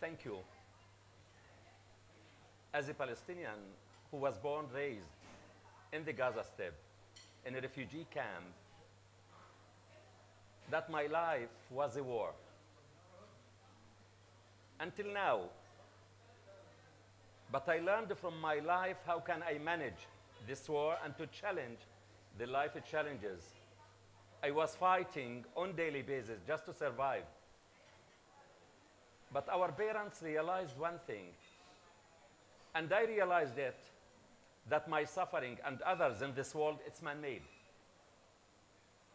Thank you. As a Palestinian who was born, raised in the Gaza Strip, in a refugee camp, that my life was a war. Until now. But I learned from my life how can I manage this war and to challenge the life challenges I was fighting on a daily basis just to survive. But our parents realized one thing, and I realized it, that my suffering and others in this world, it's man-made.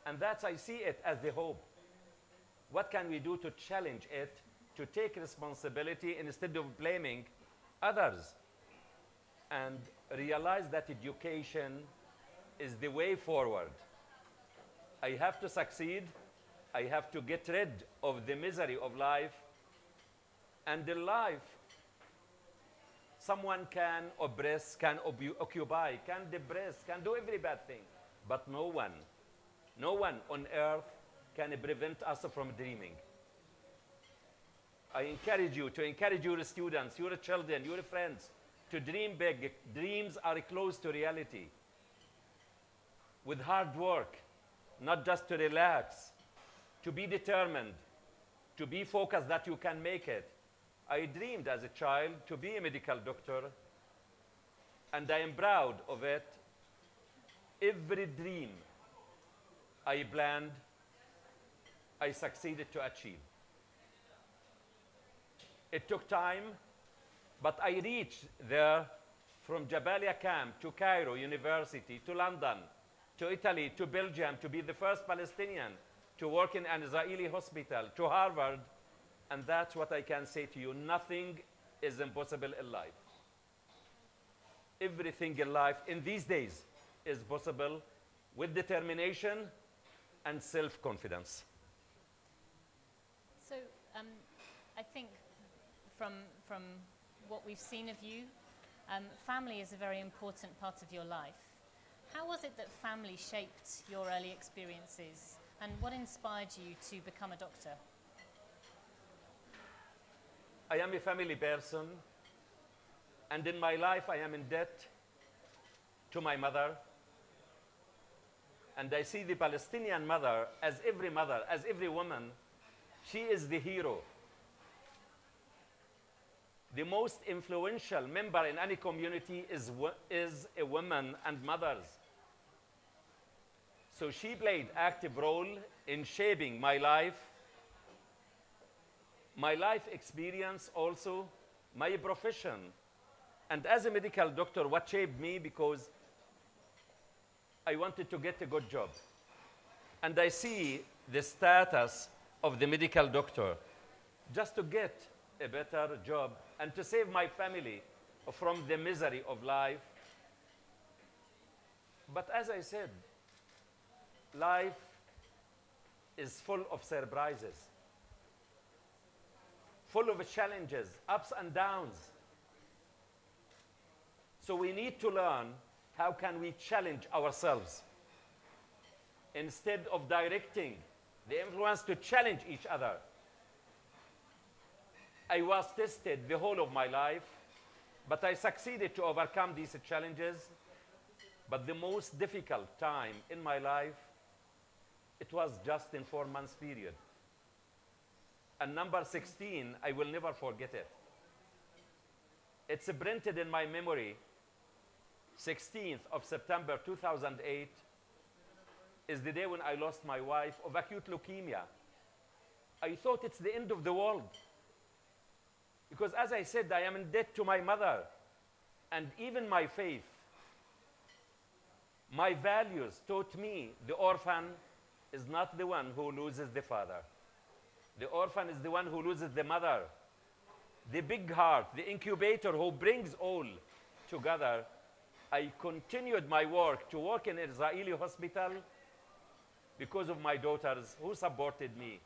And that I see it as the hope. What can we do to challenge it, to take responsibility instead of blaming others, and realize that education is the way forward. I have to succeed. I have to get rid of the misery of life. And in life, someone can oppress, can occupy, can depress, can do every bad thing. But no one on earth can prevent us from dreaming. I encourage you to encourage your students, your children, your friends to dream big. Dreams are close to reality. With hard work, not just to relax, to be determined, to be focused that you can make it. I dreamed as a child to be a medical doctor, and I am proud of it. Every dream I planned, I succeeded to achieve. It took time, but I reached there from Jabalia camp to Cairo University, to London, to Italy, to Belgium, to be the first Palestinian to work in an Israeli hospital, to Harvard. And that's what I can say to you. Nothing is impossible in life. Everything in life in these days is possible with determination and self-confidence. So I think from what we've seen of you, family is a very important part of your life. How was it that family shaped your early experiences, and what inspired you to become a doctor? I am a family person, and in my life I am in debt to my mother. And I see the Palestinian mother, as every woman, she is the hero. The most influential member in any community is a woman and mothers. So she played active role in shaping my life experience also, my profession. And as a medical doctor, what shaped me, because I wanted to get a good job. And I see the status of the medical doctor just to get a better job and to save my family from the misery of life. But as I said, life is full of surprises, full of challenges, ups and downs. So we need to learn how can we challenge ourselves instead of directing the influence to challenge each other. I was tested the whole of my life, but I succeeded to overcome these challenges. But the most difficult time in my life, it was just in 4 months period. And number 16, I will never forget it. It's printed in my memory. 16th of September 2008 is the day when I lost my wife of acute leukemia. I thought it's the end of the world. Because as I said, I am in debt to my mother and even my faith. My values taught me the orphan is not the one who loses the father. The orphan is the one who loses the mother. The big heart, the incubator who brings all together. I continued my work to work in an Israeli hospital because of my daughters who supported me.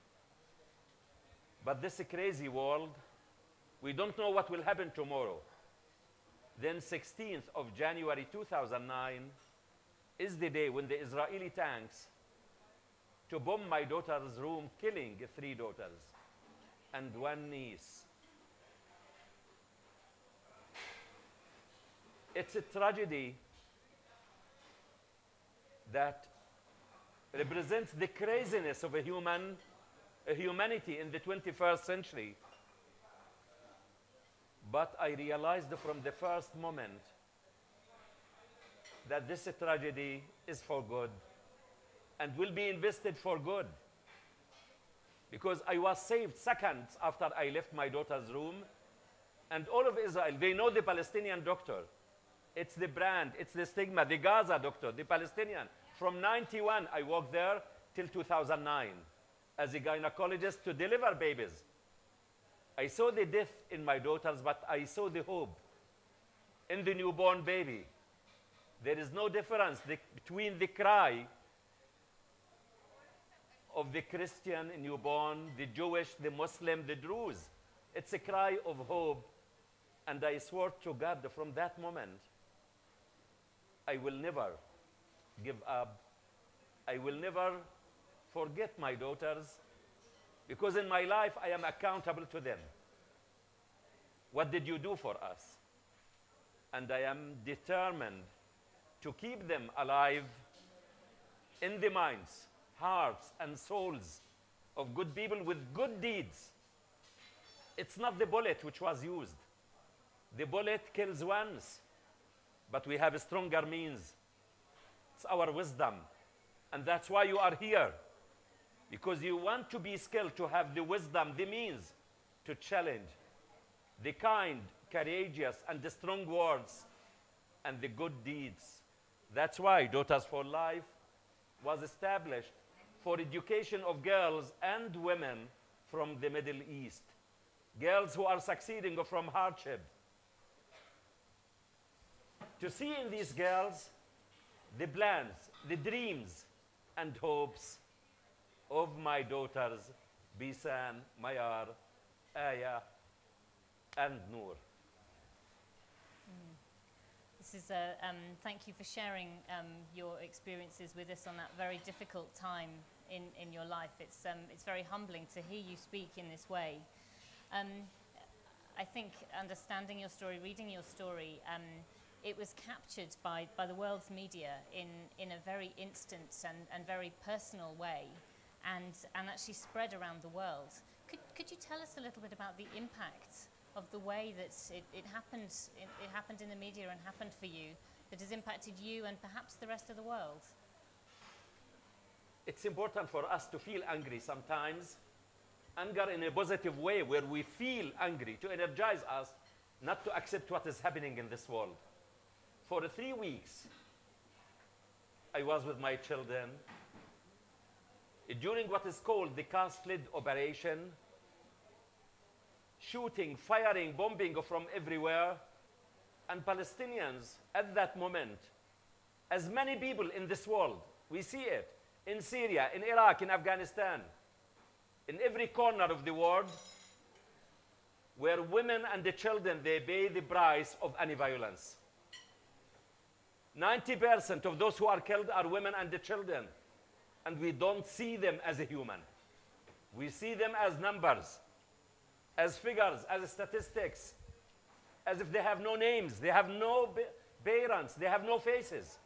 But this crazy world, we don't know what will happen tomorrow. Then 16th of January 2009 is the day when the Israeli tanks to bomb my daughter's room, killing 3 daughters and 1 niece. It's a tragedy that represents the craziness of a humanity in the 21st century. But I realized from the first moment that this tragedy is for good and will be invested for good. Because I was saved seconds after I left my daughter's room, and all of Israel, they know the Palestinian doctor. It's the brand, it's the stigma, the Gaza doctor, the Palestinian. From 91, I worked there till 2009 as a gynecologist to deliver babies. I saw the death in my daughters, but I saw the hope in the newborn baby. There is no difference between the cry of the Christian newborn, the Jewish, the Muslim, the Druze. It's a cry of hope. And I swore to God from that moment, I will never give up. I will never forget my daughters, because in my life I am accountable to them. What did you do for us? And I am determined to keep them alive in the minds, hearts, and souls of good people with good deeds. It's not the bullet which was used. The bullet kills once, but we have a stronger means. It's our wisdom. And that's why you are here, because you want to be skilled, to have the wisdom, the means to challenge the kind, courageous, and the strong words and the good deeds. That's why Daughters for Life was established for education of girls and women from the Middle East, girls who are succeeding from hardship. To see in these girls the plans, the dreams, and hopes of my daughters, Bisan, Mayar, Aya, and Noor. This is thank you for sharing your experiences with us on that very difficult time in your life. It's very humbling to hear you speak in this way. I think understanding your story, reading your story, it was captured by the world's media in a very instant and very personal way, and actually spread around the world. Could you tell us a little bit about the impact of the way that it happened in the media and happened for you, that has impacted you and perhaps the rest of the world? It's important for us to feel angry sometimes, anger in a positive way, where we feel angry, to energize us, not to accept what is happening in this world. For 3 weeks, I was with my children during what is called the caste-led operation, shooting, firing, bombing from everywhere. And Palestinians at that moment, as many people in this world, we see it in Syria, in Iraq, in Afghanistan, in every corner of the world, where women and the children, they pay the price of any violence. 90% of those who are killed are women and the children. And we don't see them as a human. We see them as numbers, as figures, as statistics, as if they have no names, they have no parents, they have no faces.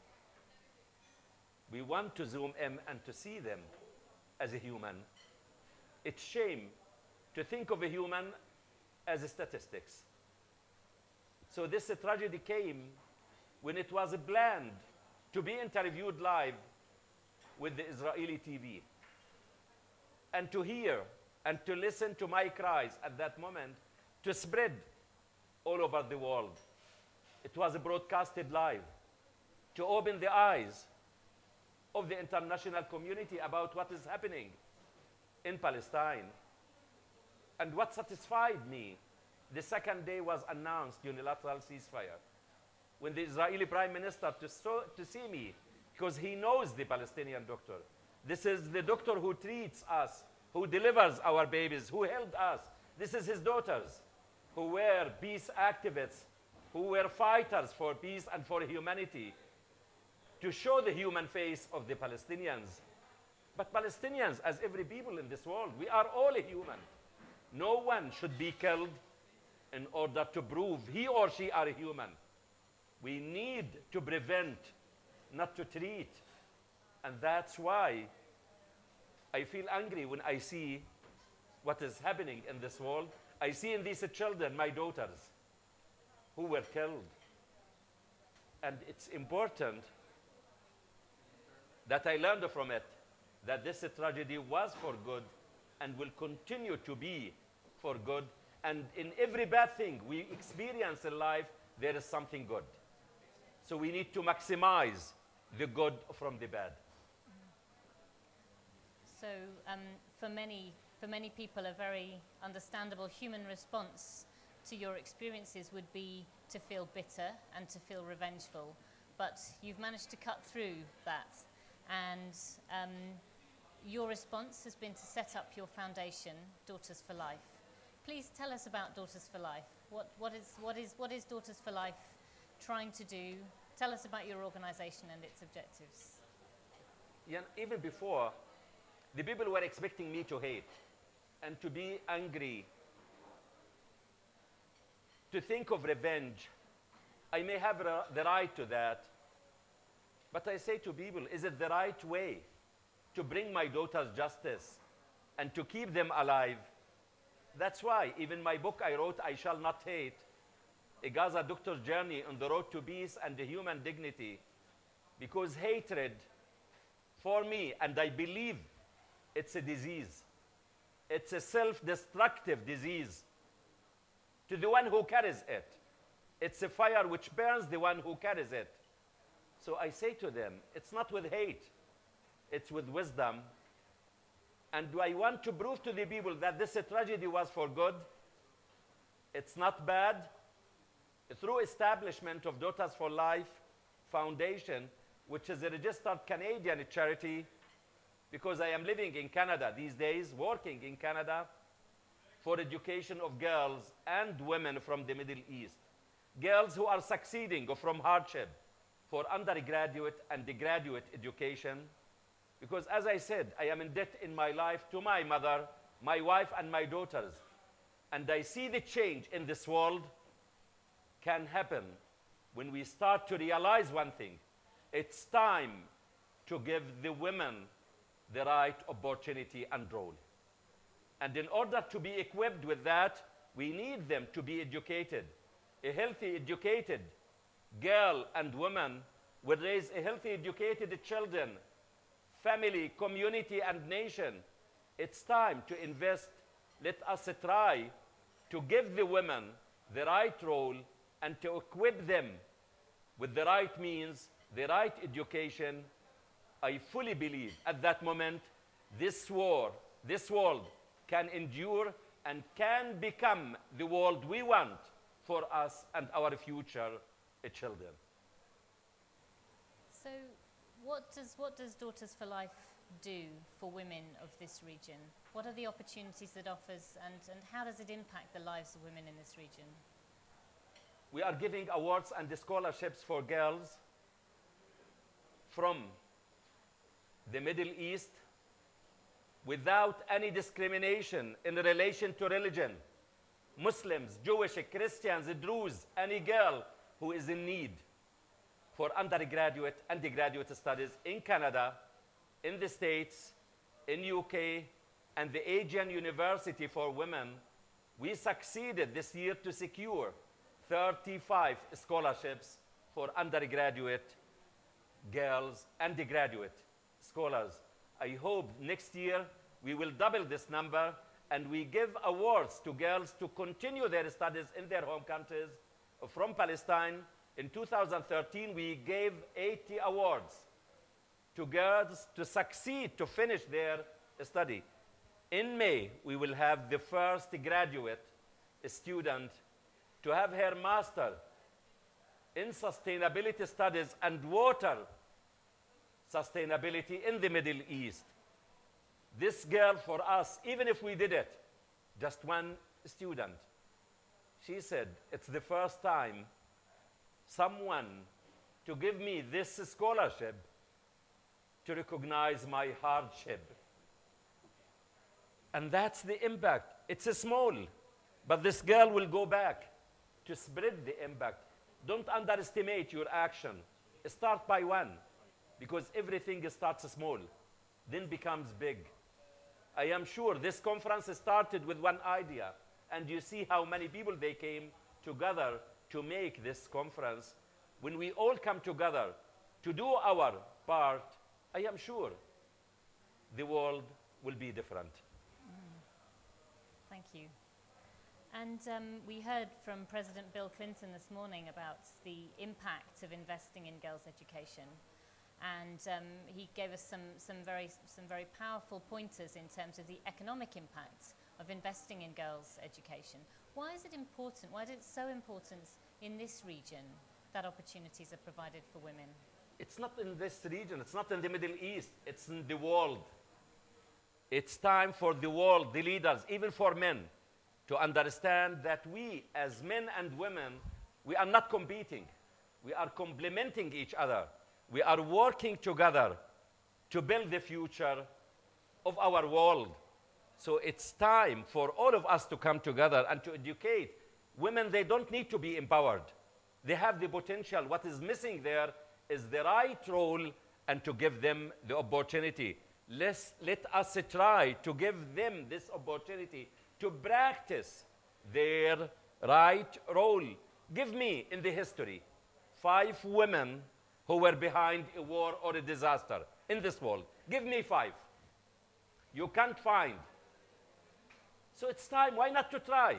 We want to zoom in and to see them as a human. It's shame to think of a human as a statistics. So this tragedy came when it was planned to be interviewed live with the Israeli TV. And to hear and to listen to my cries at that moment, to spread all over the world. It was broadcasted live to open the eyes of the international community about what is happening in Palestine. And what satisfied me, the second day was announced unilateral ceasefire. When the Israeli Prime Minister to see me, because he knows the Palestinian doctor. This is the doctor who treats us, who delivers our babies, who helped us. This is his daughters, who were peace activists, who were fighters for peace and for humanity, to show the human face of the Palestinians. But Palestinians, as every people in this world, we are all human. No one should be killed in order to prove he or she are human. We need to prevent, not to treat. And that's why I feel angry when I see what is happening in this world. I see in these children, my daughters, who were killed. And it's important that I learned from it that this tragedy was for good and will continue to be for good. And in every bad thing we experience in life, there is something good. So we need to maximize the good from the bad. So for many people, a very understandable human response to your experiences would be to feel bitter and to feel revengeful. But you've managed to cut through that. And your response has been to set up your foundation, Daughters for Life. Please tell us about Daughters for Life. What is Daughters for Life trying to do? Tell us about your organization and its objectives. Yeah, even before, the people were expecting me to hate and to be angry, to think of revenge. I may have the right to that, but I say to people, is it the right way to bring my daughters justice and to keep them alive? That's why even my book I wrote, I Shall Not Hate, a Gaza doctor's journey on the road to peace and human dignity, because hatred, for me, and I believe it's a disease. It's a self-destructive disease to the one who carries it. It's a fire which burns the one who carries it. So I say to them, it's not with hate, it's with wisdom. And do I want to prove to the people that this tragedy was for good? It's not bad. Through establishment of Daughters for Life Foundation, which is a registered Canadian charity, because I am living in Canada these days, working in Canada for education of girls and women from the Middle East. Girls who are succeeding from hardship for undergraduate and graduate education. Because as I said, I am in debt in my life to my mother, my wife, and my daughters. And I see the change in this world can happen when we start to realize one thing. It's time to give the women the right opportunity and role. And in order to be equipped with that, we need them to be educated. A healthy, educated girl and woman will raise a healthy, educated children, family, community, and nation. It's time to invest. Let us try to give the women the right role and to equip them with the right means, the right education. I fully believe at that moment this world can endure and can become the world we want for us and our future children. So what does Daughters for Life do for women of this region? What are the opportunities it offers, and how does it impact the lives of women in this region? We are giving awards and scholarships for girls from the Middle East without any discrimination in relation to religion. Muslims, Jewish, Christians, Druze, any girl who is in need for undergraduate and graduate studies in Canada, in the States, in UK, and the Asian University for Women. We succeeded this year to secure 35 scholarships for undergraduate girls and graduate scholars. I hope next year we will double this number, and we give awards to girls to continue their studies in their home countries. From Palestine, in 2013, we gave 80 awards to girls to succeed to finish their study. In May, we will have the first graduate student to have her master in sustainability studies and water sustainability in the Middle East. This girl, for us, even if we did it, just one student, she said, it's the first time someone to give me this scholarship to recognize my hardship. And that's the impact. It's small, but this girl will go back to spread the impact. Don't underestimate your action. Start by one, because everything starts small, then becomes big. I am sure this conference started with one idea, and you see how many people they came together to make this conference. When we all come together to do our part, I am sure the world will be different. Thank you. And we heard from President Bill Clinton this morning about the impact of investing in girls' education. And he gave us some very powerful pointers in terms of the economic impact of investing in girls' education. Why is it important? Why is it so important in this region that opportunities are provided for women? It's not in this region. It's not in the Middle East. It's in the world. It's time for the world, the leaders, even for men, to understand that we, as men and women, we are not competing. We are complementing each other. We are working together to build the future of our world. So it's time for all of us to come together and to educate. Women, they don't need to be empowered. They have the potential. What is missing there is the right role and to give them the opportunity. Let us try to give them this opportunity to practice their right role. Give me, in the history, 5 women who were behind a war or a disaster in this world. Give me 5. You can't find. So it's time, why not to try?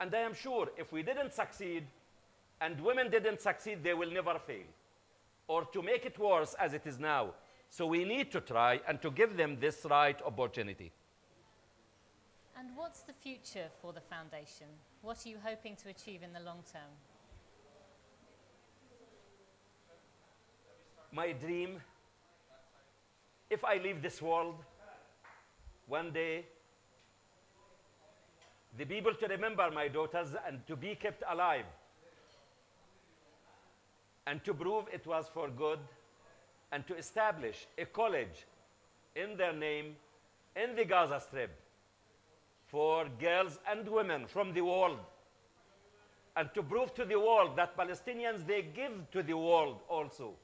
And I am sure if we didn't succeed and women didn't succeed, they will never fail. Or to make it worse as it is now. So we need to try and to give them this right opportunity. And what's the future for the foundation? What are you hoping to achieve in the long term? My dream, if I leave this world, one day, the people to remember my daughters and to be kept alive and to prove it was for good and to establish a college in their name in the Gaza Strip for girls and women from the world, and to prove to the world that Palestinians, they give to the world also.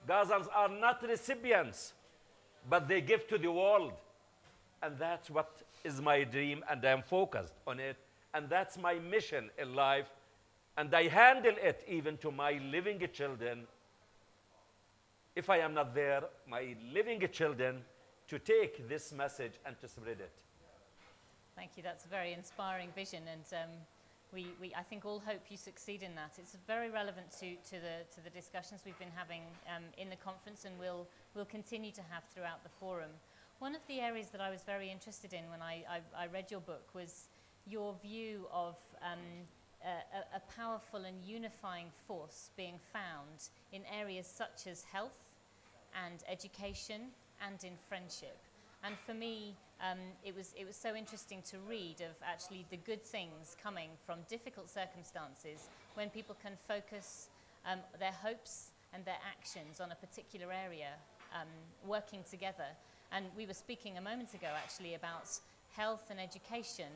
Gazans are not recipients, but they give to the world. And that's what is my dream, and I am focused on it. And that's my mission in life. And I handle it even to my living children. If I am not there, my living children, to take this message and to spread it. Thank you. That's a very inspiring vision, and we I think all hope you succeed in that. It's very relevant to the discussions we've been having in the conference, and we'll continue to have throughout the forum. One of the areas that I was very interested in when I read your book was your view of a powerful and unifying force being found in areas such as health and education and in friendship. And for me, it was so interesting to read of actually the good things coming from difficult circumstances when people can focus their hopes and their actions on a particular area, working together. And we were speaking a moment ago actually about health and education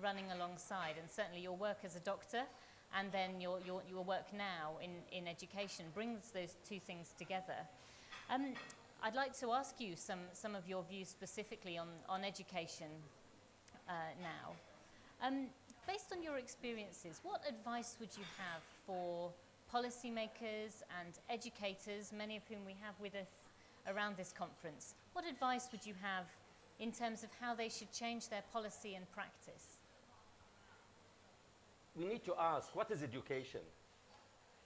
running alongside, and certainly your work as a doctor and then your work now in education brings those two things together. I'd like to ask you some of your views specifically on education now. Based on your experiences, what advice would you have for policymakers and educators, many of whom we have with us around this conference? What advice would you have in terms of how they should change their policy and practice? We need to ask, what is education?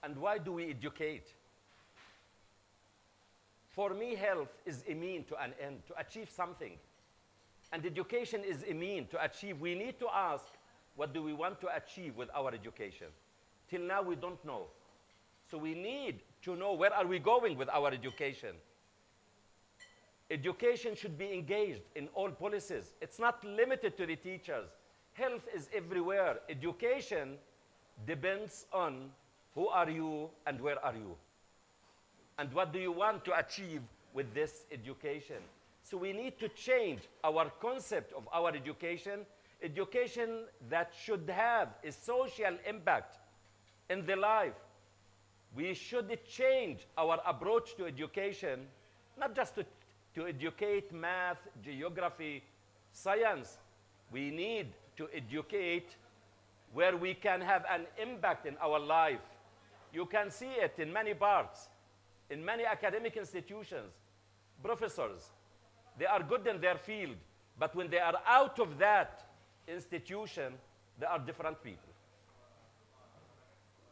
And why do we educate? For me, health is a mean to an end, to achieve something. And education is a mean to achieve. We need to ask, what do we want to achieve with our education? Till now, we don't know. So we need to know, where are we going with our education? Education should be engaged in all policies. It's not limited to the teachers. Health is everywhere. Education depends on who are you and where are you. And what do you want to achieve with this education? So we need to change our concept of our education that should have a social impact in the life. We should change our approach to education, not just to educate math, geography, science. We need to educate where we can have an impact in our life. You can see it in many parts, in many academic institutions. Professors, they are good in their field, but when they are out of that institution, they are different people.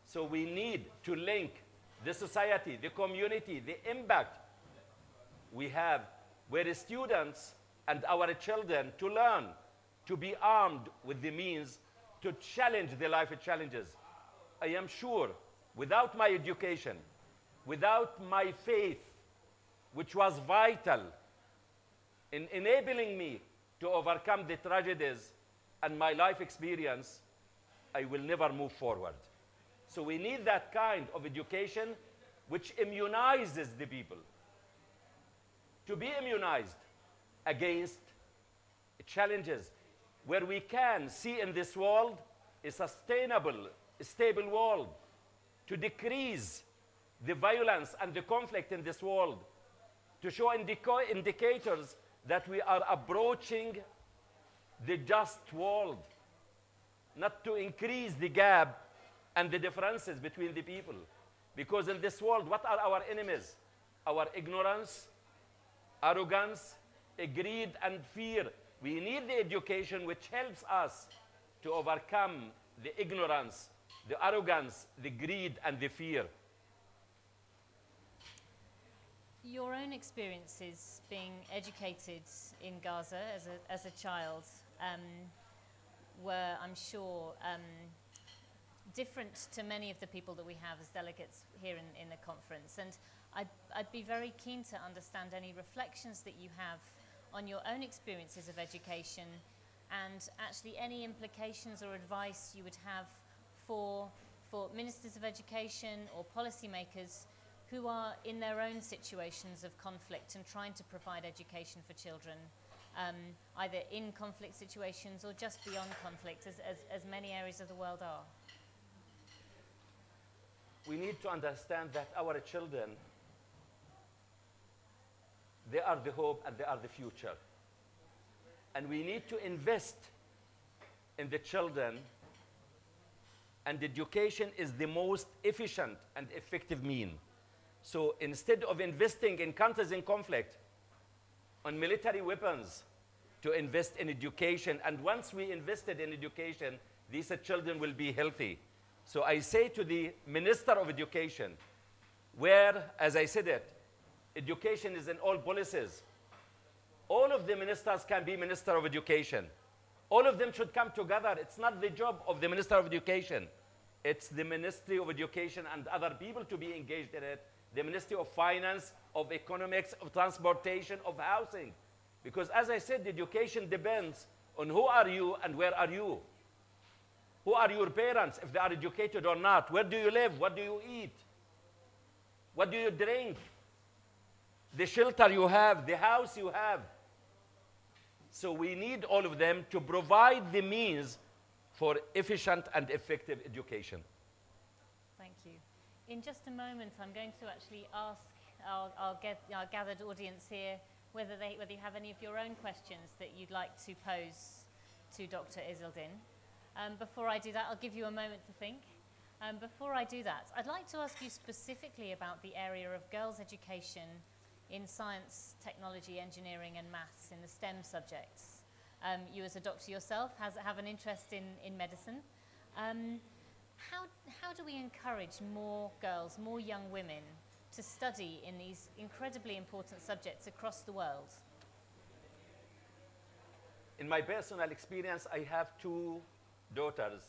So we need to link the society, the community, the impact we have, where students and our children to learn, to be armed with the means to challenge the life challenges. I am sure without my education, without my faith, which was vital in enabling me to overcome the tragedies and my life experience, I will never move forward. So we need that kind of education which immunizes the people. To be immunized against challenges, where we can see in this world a sustainable, stable world, to decrease the violence and the conflict in this world, to show indicators that we are approaching the just world, not to increase the gap and the differences between the people. Because in this world, what are our enemies? Our ignorance, arrogance, greed, and fear. We need the education which helps us to overcome the ignorance, the arrogance, the greed, and the fear. Your own experiences being educated in Gaza as a child were, I'm sure, different to many of the people that we have as delegates here in the conference. And I'd be very keen to understand any reflections that you have on your own experiences of education, and actually any implications or advice you would have for ministers of education or policymakers who are in their own situations of conflict and trying to provide education for children, either in conflict situations or just beyond conflict, as many areas of the world are. We need to understand that our children, they are the hope and they are the future. And we need to invest in the children, and education is the most efficient and effective mean. So instead of investing in countries in conflict, on military weapons, to invest in education. And once we invested in education, these children will be healthy. So I say to the Minister of Education, where, as I said it, education is in all policies. All of the ministers can be Minister of Education. All of them should come together. It's not the job of the Minister of Education. It's the Ministry of Education and other people to be engaged in it. The Ministry of Finance, of Economics, of Transportation, of Housing. Because as I said, education depends on who are you and where are you. Who are your parents, if they are educated or not? Where do you live? What do you eat? What do you drink? The shelter you have, the house you have. So we need all of them to provide the means for efficient and effective education. Thank you. In just a moment, I'm going to actually ask our gathered audience here whether you have any of your own questions that you'd like to pose to Dr. Izzeldin. Before I do that, I'll give you a moment to think. Before I do that, I'd like to ask you specifically about the area of girls' education in science, technology, engineering, and maths, in the STEM subjects. You as a doctor yourself have an interest in medicine. How do we encourage more girls, more young women, to study in these incredibly important subjects across the world? In my personal experience, I have two daughters.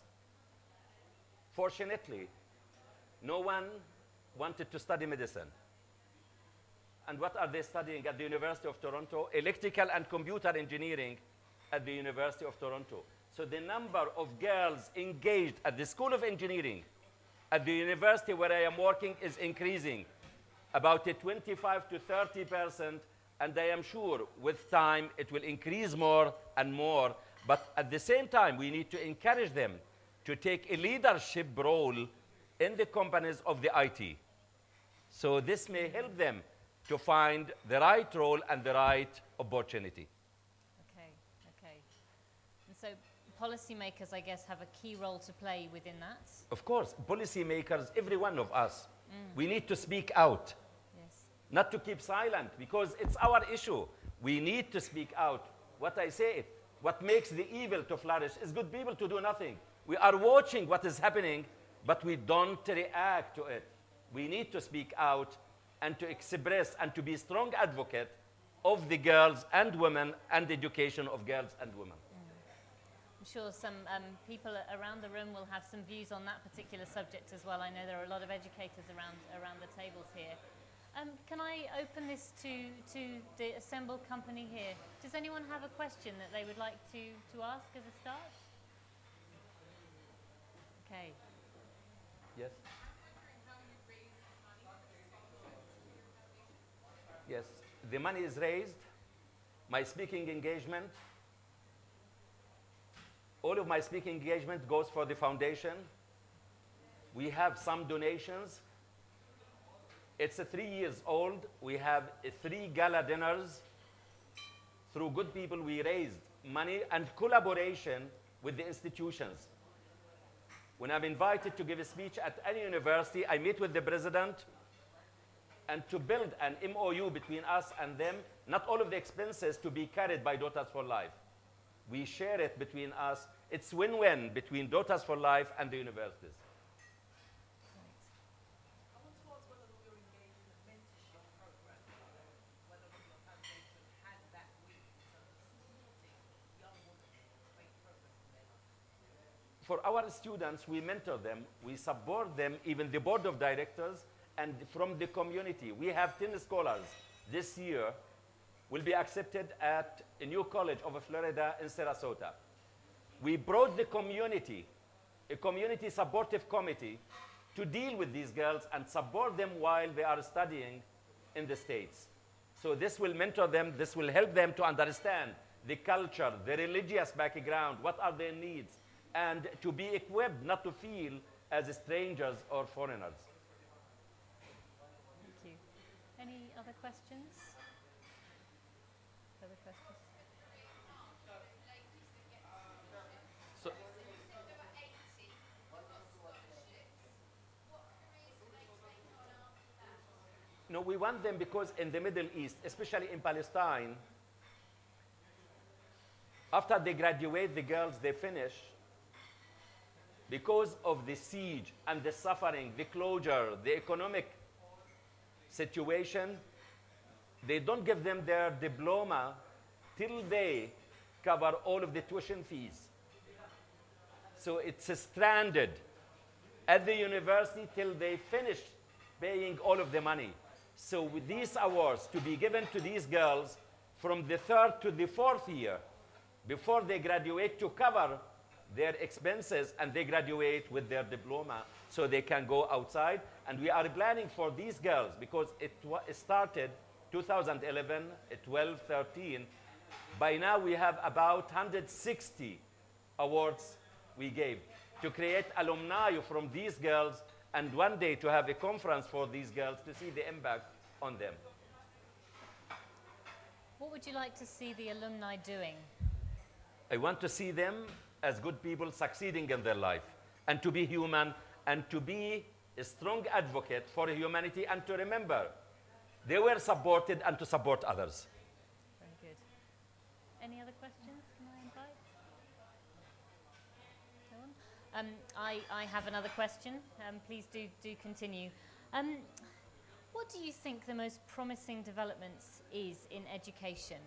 Fortunately, no one wanted to study medicine. And what are they studying at the University of Toronto? Electrical and computer engineering at the University of Toronto. So the number of girls engaged at the School of Engineering at the university where I am working is increasing, about 25 to 30%, and I am sure with time it will increase more and more. But at the same time, we need to encourage them to take a leadership role in the companies of the IT. So this may help them to find the right role and the right opportunity. Okay, okay. And so policymakers, I guess, have a key role to play within that. Of course, policymakers, every one of us, we need to speak out, Yes. not to keep silent, because it's our issue. We need to speak out. What I say, what makes the evil to flourish is good people to do nothing. We are watching what is happening, but we don't react to it. We need to speak out and to express and to be a strong advocate of the girls and women and the education of girls and women. I'm sure some people around the room will have some views on that particular subject as well. I know there are a lot of educators around the tables here. Can I open this to the assembled company here? Does anyone have a question that they would like to ask as a start? Okay. Yes? Yes, the money is raised. My speaking engagement, all of my speaking engagement goes for the foundation. We have some donations. It's 3 years old. We have 3 gala dinners. Through good people, we raised money and collaboration with the institutions. When I'm invited to give a speech at any university, I meet with the president and to build an MOU between us and them, not all of the expenses to be carried by Daughters for Life. We share it between us. It's win-win between Daughters for Life and the universities. I want to ask whether you're engaged in a mentorship program, whether your foundation has that reach in terms of supporting young women to make progress in their life. For our students, we mentor them, we support them, even the board of directors, and from the community. We have 10 scholars this year will be accepted at a new college of Florida in Sarasota. We brought the community, a community supportive committee, to deal with these girls and support them while they are studying in the States. So this will mentor them, this will help them to understand the culture, the religious background, what are their needs, and to be equipped not to feel as strangers or foreigners. Thank you. Any other questions? Further questions? So, no, we want them because in the Middle East, especially in Palestine, after they graduate, the girls, they finish, because of the siege and the suffering, the closure, the economic situation, they don't give them their diploma till they cover all of the tuition fees. So it's stranded at the university till they finish paying all of the money. So with these awards to be given to these girls from the 3rd to the 4th year, before they graduate, to cover their expenses, and they graduate with their diploma so they can go outside. And we are planning for these girls, because it started 2011, 12, 13. By now we have about 160 awards we gave to create alumni from these girls, and one day to have a conference for these girls to see the impact on them. What would you like to see the alumni doing? I want to see them as good people succeeding in their life, and to be human, and to be a strong advocate for humanity, and to remember they were supported and to support others. Very good. Any other questions? Can I invite? No one? I have another question. Please do continue. What do you think the most promising developments is in education,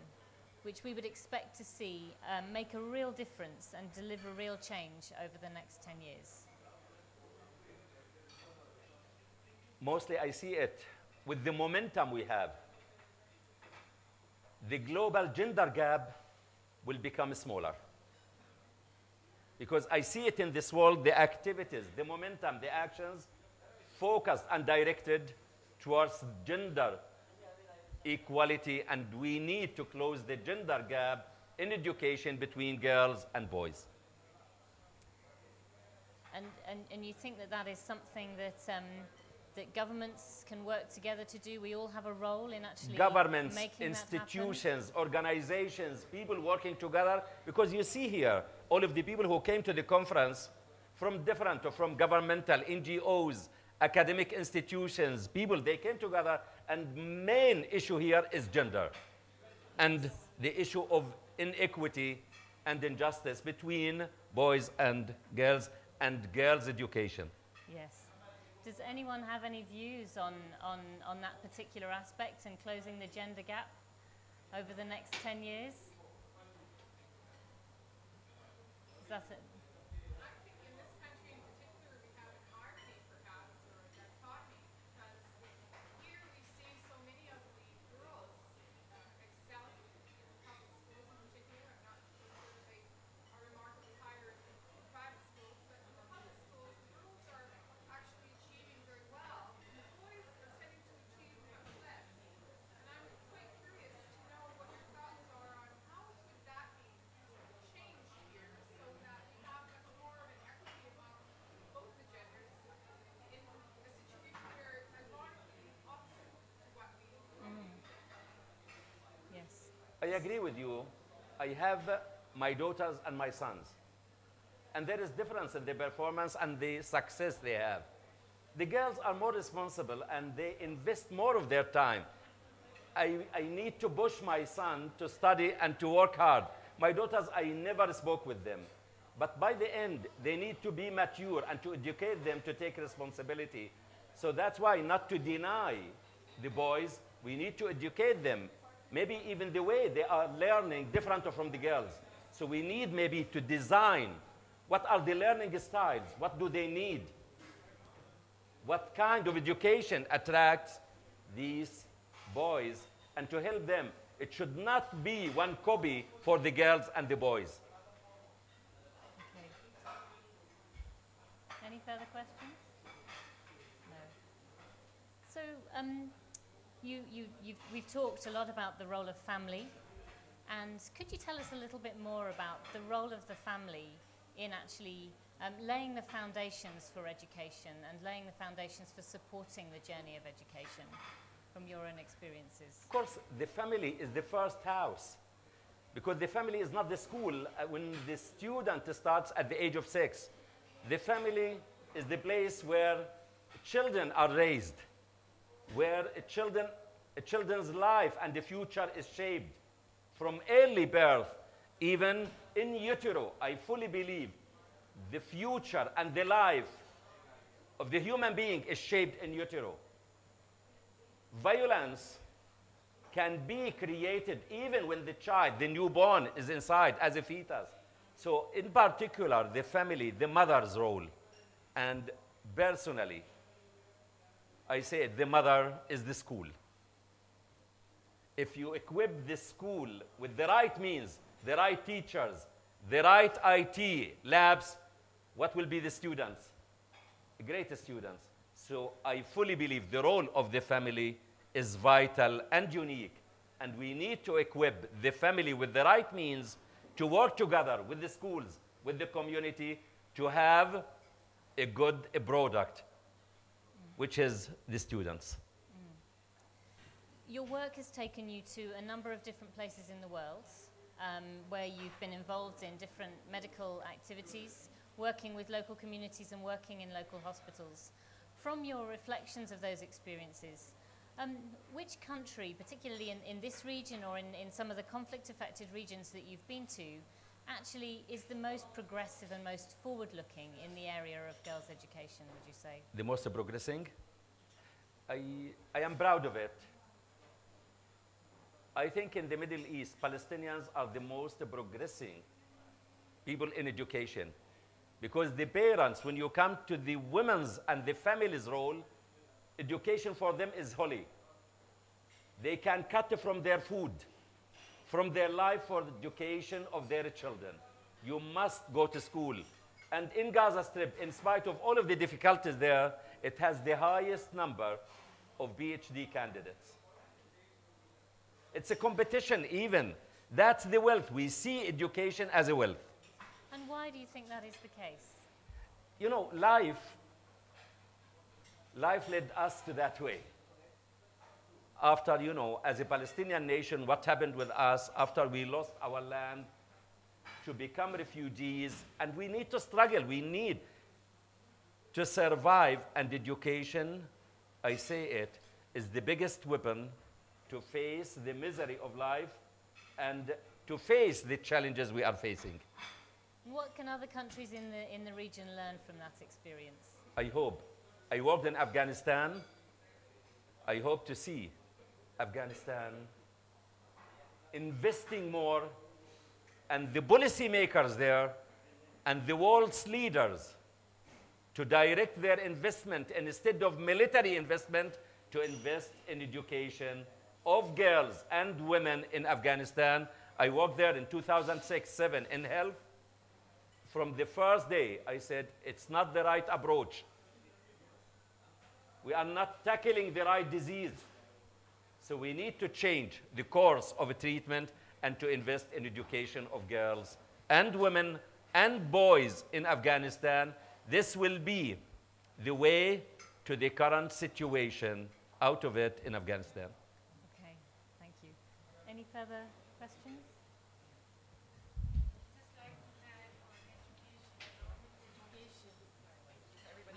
which we would expect to see make a real difference and deliver real change over the next 10 years? Mostly I see it with the momentum we have. The global gender gap will become smaller. Because I see it in this world, the activities, the momentum, the actions focused and directed towards gender equality, and we need to close the gender gap in education between girls and boys. And you think that that is something that, that governments can work together to do? We all have a role in actually Governments, making institutions, organizations, people working together. Because you see here, all of the people who came to the conference from different, or from governmental, NGOs, academic institutions, people, they came together, and main issue here is gender. And the issue of inequity and injustice between boys and girls education. Yes. Does anyone have any views on that particular aspect and closing the gender gap over the next 10 years? Is that it? I think in this country in particular we have an irony perhaps, or a dichotomy, because here we see so many of the girls excelling in public schools in particular. I'm not so sure that they are remarkably higher in private schools, but in the public schools the girls are actually achieving very well, and the boys are tending to achieve much less. And I'm quite curious to know what your thoughts are on how could that be changed here so that we have much more of an equity among both the genders in a situation where it's ironically opposite to what we Yes. I agree with you. I have my daughters and my sons. And there is difference in the performance and the success they have. The girls are more responsible and they invest more of their time. I need to push my son to study and to work hard. My daughters, I never spoke with them. But by the end, they need to be mature and to educate them to take responsibility. So that's why not to deny the boys, we need to educate them. Maybe even the way they are learning different from the girls. So we need maybe to design what are the learning styles, what do they need? What kind of education attracts these boys, and to help them. It should not be one copy for the girls and the boys. Okay. Any further questions? No. So we've talked a lot about the role of family, and could you tell us a little bit more about the role of the family in actually laying the foundations for education and laying the foundations for supporting the journey of education from your own experiences? Of course, the family is the first house, because the family is not the school. When the student starts at the age of 6, the family is the place where children are raised, where a children's life and the future is shaped from early birth, even in utero. I fully believe the future and the life of the human being is shaped in utero. Violence can be created even when the child, the newborn, is inside as a fetus. So in particular, the family, the mother's role. And personally, I say the mother is the school. If you equip the school with the right means, the right teachers, the right IT labs, what will be the students? Great students. So I fully believe the role of the family is vital and unique. And we need to equip the family with the right means to work together with the schools, with the community, to have a good product, which is the students. Your work has taken you to a number of different places in the world where you've been involved in different medical activities, working with local communities and working in local hospitals. From your reflections of those experiences, which country, particularly in this region or in some of the conflict-affected regions that you've been to, actually is the most progressive and most forward-looking in the area of girls' education, would you say? The most progressing? I am proud of it. I think in the Middle East, Palestinians are the most progressing people in education. Because the parents, when you come to the women's and the family's role, education for them is holy. They can cut from their food, from their life for the education of their children. You must go to school. And in Gaza Strip, in spite of all of the difficulties there, it has the highest number of PhD candidates. It's a competition even. That's the wealth. We see education as a wealth. And why do you think that is the case? You know, life led us to that way. After, you know, as a Palestinian nation, what happened with us after we lost our land to become refugees, and we need to struggle. We need to survive, and education, I say it, is the biggest weapon to face the misery of life and to face the challenges we are facing. What can other countries in the region learn from that experience? I hope. I worked in Afghanistan. I hope to see Afghanistan investing more, and the policymakers there and the world's leaders to direct their investment, instead of military investment, to invest in education of girls and women in Afghanistan. I worked there in 2006-07 in health. From the first day, I said, it's not the right approach. We are not tackling the right disease. So we need to change the course of a treatment and to invest in education of girls and women and boys in Afghanistan. This will be the way to the current situation, out of it in Afghanistan. Okay, thank you. Any further questions?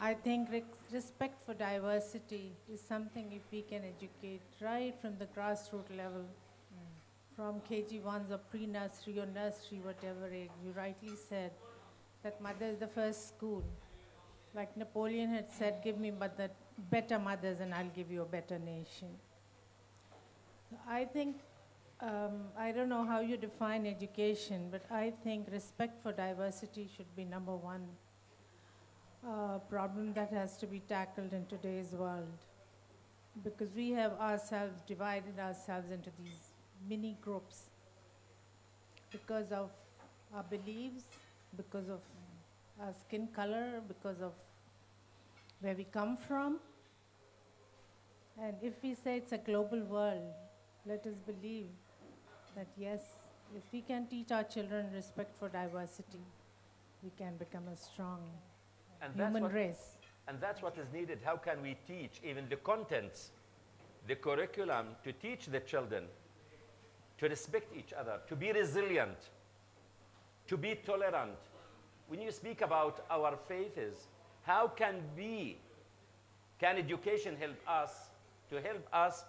I think respect for diversity is something if we can educate right from the grassroots level, from KG1s or pre-nursery or nursery, whatever age. You rightly said that mother is the first school. Like Napoleon had said, give me better mothers and I'll give you a better nation. I think, I don't know how you define education, but I think respect for diversity should be number one problem that has to be tackled in today's world. Because we have ourselves divided ourselves into these mini groups because of our beliefs, because of our skin color, because of where we come from. And if we say it's a global world, let us believe that yes, if we can teach our children respect for diversity, we can become a strong human race. And that's what is needed. How can we teach even the contents, the curriculum, to teach the children to respect each other, to be resilient, to be tolerant? When you speak about our faiths, how can education help us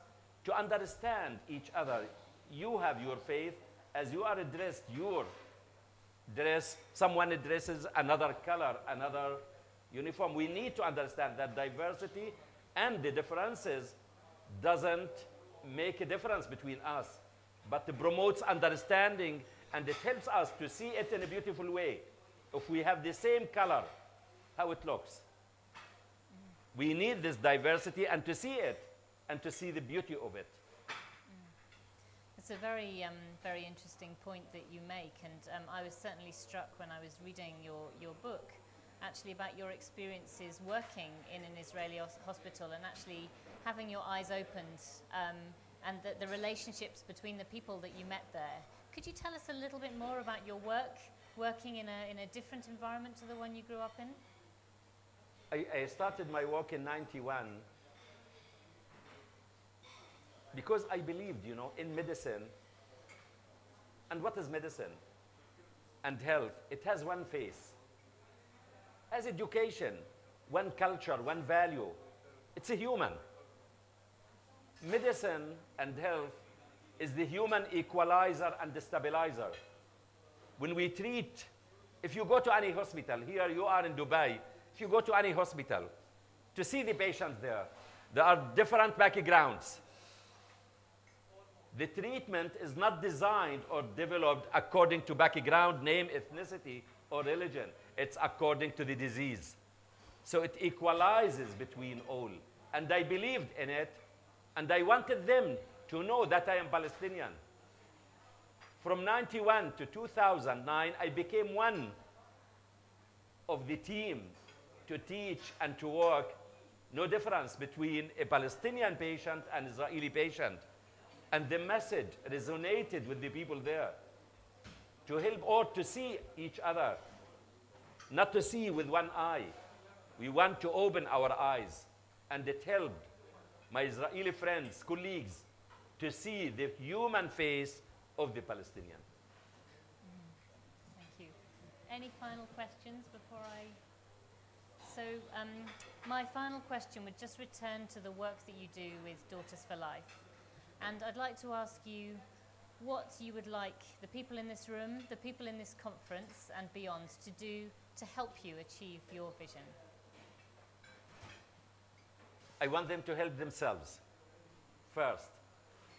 to understand each other? You have your faith, as you are dressed, your dress, someone dresses another color, another uniform. We need to understand that diversity and the differences doesn't make a difference between us, but it promotes understanding, and it helps us to see it in a beautiful way. If we have the same color, how it looks. We need this diversity and to see it and to see the beauty of it. It's a very, very interesting point that you make, and I was certainly struck when I was reading your book, actually about your experiences working in an Israeli hospital and actually having your eyes opened, and the relationships between the people that you met there. Could you tell us a little bit more about your working in a different environment to the one you grew up in? I started my work in '91 because I believed, you know, in medicine. And what is medicine and health? It has one face. As education, one culture, one value. It's a human. Medicine and health is the human equalizer and the stabilizer. When we treat, if you go to any hospital, here you are in Dubai, if you go to any hospital to see the patients there are different backgrounds. The treatment is not designed or developed according to background, name, ethnicity, or religion. It's according to the disease. So it equalizes between all. And I believed in it, and I wanted them to know that I am Palestinian. From '91 to 2009, I became one of the team to teach and to work. No difference between a Palestinian patient and Israeli patient. And the message resonated with the people there, to help or to see each other, not to see with one eye. We want to open our eyes. And it helped my Israeli friends, colleagues, to see the human face of the Palestinian. Thank you. Any final questions before I... So my final question would just return to the work that you do with Daughters for Life. And I'd like to ask you what you would like the people in this room, the people in this conference and beyond to do to help you achieve your vision. I want them to help themselves first.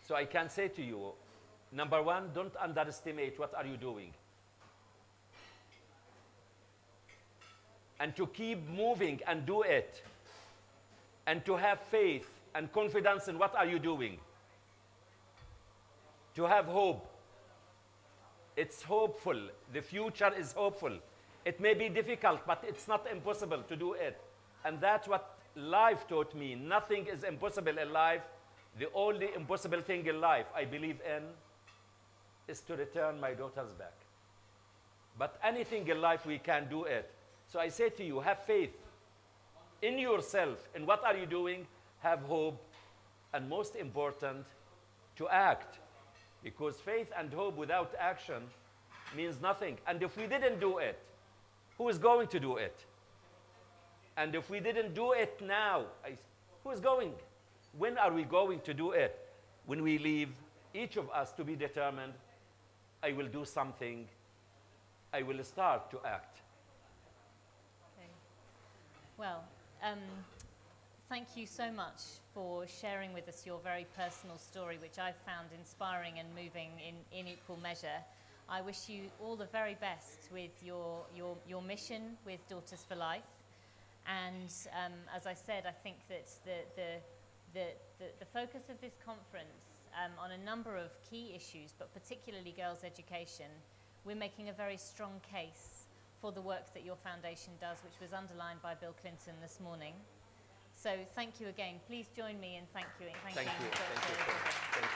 So I can say to you, number one, don't underestimate what are you doing. And to keep moving and do it. And to have faith and confidence in what are you doing. To have hope. It's hopeful. The future is hopeful. It may be difficult, but it's not impossible to do it. And that's what life taught me. Nothing is impossible in life. The only impossible thing in life I believe in is to return my daughters back. But anything in life, we can do it. So I say to you, have faith in yourself. In what are you doing? Have hope. And most important, to act. Because faith and hope without action means nothing. And if we didn't do it, who is going to do it? And if we didn't do it now, who is going? When are we going to do it? When we leave, each of us to be determined, I will do something. I will start to act. Okay. Well, thank you so much for sharing with us your very personal story, which I found inspiring and moving in equal measure. I wish you all the very best with your mission with Daughters for Life. And as I said, I think that the focus of this conference on a number of key issues, but particularly girls' education, we're making a very strong case for the work that your foundation does, which was underlined by Bill Clinton this morning. So thank you again. Please join me in thanking Thank you. Dr. Thank you. Izzeldin. Thank you.